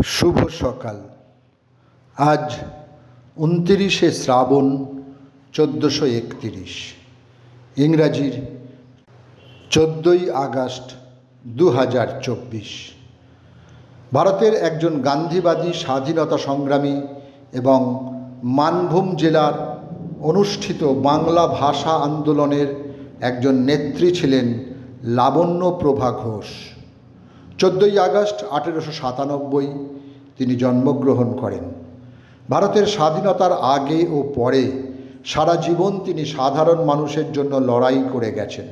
শুভ সকাল। আজ 29শে শ্রাবণ 1431, ইংরাজির 14ই আগস্ট 2024। ভারতের একজন গান্ধীবাদী স্বাধীনতা সংগ্রামী এবং মানভূম জেলার অনুষ্ঠিত বাংলা ভাষা আন্দোলনের একজন নেত্রী ছিলেন লাবণ্যপ্রভা ঘোষ। 14ই আগস্ট 1897 তিনি জন্মগ্রহণ করেন। ভারতের স্বাধীনতার আগে ও পরে সারা জীবন তিনি সাধারণ মানুষের জন্য লড়াই করে গেছেন।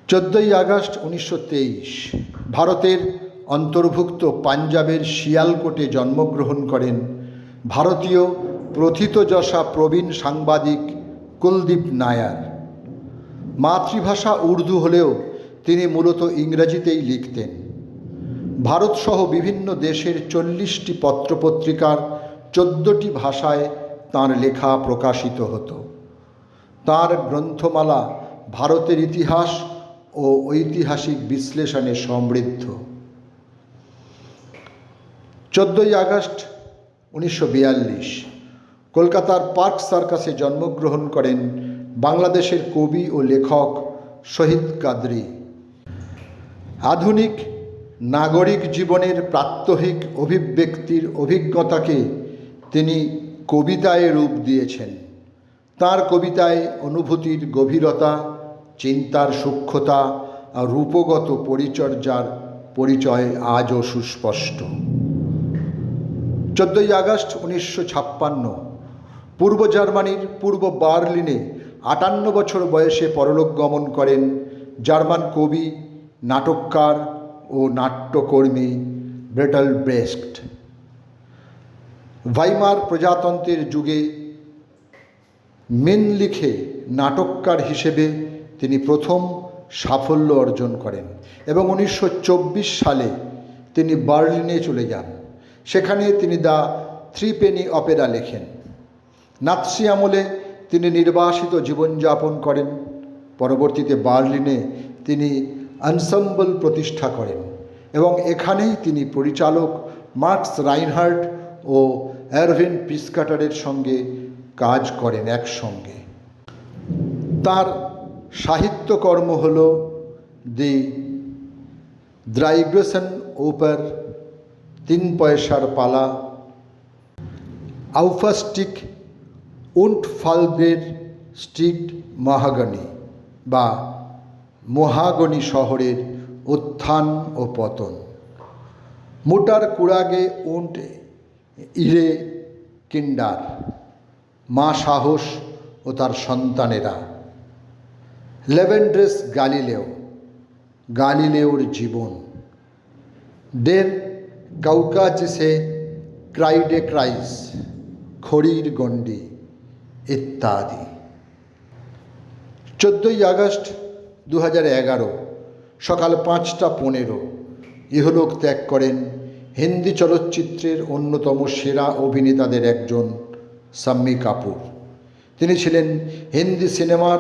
14ই আগস্ট 1923 ভারতের অন্তর্ভুক্ত পাঞ্জাবের শিয়ালকোটে জন্মগ্রহণ করেন ভারতীয় প্রথিতযশা প্রবীণ সাংবাদিক কুলদীপ নায়ার। মাতৃভাষা উর্দু হলেও তিনি মূলত ইংরেজিতেই লিখতেন। ভারতসহ বিভিন্ন দেশের 40টি পত্রপত্রিকার 14টি ভাষায় তাঁর লেখা প্রকাশিত হতো। তাঁর গ্রন্থমালা ভারতের ইতিহাস ও ঐতিহাসিক বিশ্লেষণে সমৃদ্ধ। 14ই আগস্ট 1942 কলকাতার পার্ক সার্কাসে জন্মগ্রহণ করেন বাংলাদেশের কবি ও লেখক শহীদ কাদরী। আধুনিক নাগরিক জীবনের প্রাত্যহিক অভিব্যক্তির অভিজ্ঞতাকে তিনি কবিতায় রূপ দিয়েছেন। তাঁর কবিতায় অনুভূতির গভীরতা, চিন্তার সূক্ষ্মতা আর রূপগত পরিচর্যার পরিচয় আজও সুস্পষ্ট। 14ই আগস্ট 1956 পূর্ব জার্মানির পূর্ব বার্লিনে 58 বছর বয়সে পরলোক গমন করেন জার্মান কবি, নাটককার ও নাট্যকর্মী বের্টল্ড ব্রেখট। ভাইমার প্রজাতন্ত্রের যুগে মিনলিখে নাটককার হিসেবে তিনি প্রথম সাফল্য অর্জন করেন এবং 1924 সালে তিনি বার্লিনে চলে যান। সেখানে তিনি দ্য থ্রি পেনি অপেরা লেখেন। নাৎসি আমলে তিনি নির্বাসিত জীবনযাপন করেন। পরবর্তীতে বার্লিনে তিনি আনসাম্বল প্রতিষ্ঠা করেন এবং এখানেই তিনি পরিচালক মার্কস রাইনহার্ট ও এরভিন পিসকাটারের সঙ্গে কাজ করেন একসঙ্গে। তার সাহিত্যকর্ম হল দি দ্রাইগ্রেসন ওপার, 3 পয়সার পালা, আউফাস্টিক উন্ট ফালদের স্ট্রিট মাহাগনি বা মহাগনি শহরের উত্থান ও পতন, মুটার কুড়াগে উন্ট ইরে কিন্ডার, মা সাহস ও তার সন্তানেরা, লেভেন্ড্রেস গালিলেও, গালিলেওর জীবন, ডের কাউকাজিসে ক্রাইডে ক্রাইস, খড়ির গণ্ডি ইত্যাদি। 14ই আগস্ট 2011 সকাল 5:15 ইহলোক ত্যাগ করেন হিন্দি চলচ্চিত্রের অন্যতম সেরা অভিনেতাদের একজন শাম্মী কাপুর। তিনি ছিলেন হিন্দি সিনেমার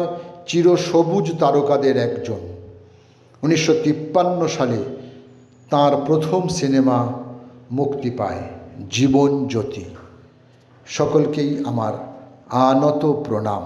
চিরসবুজ তারকাদের একজন। 1953 সালে তাঁর প্রথম সিনেমা মুক্তি পায়, জীবন জ্যোতি। সকলকেই আমার আনত প্রণাম।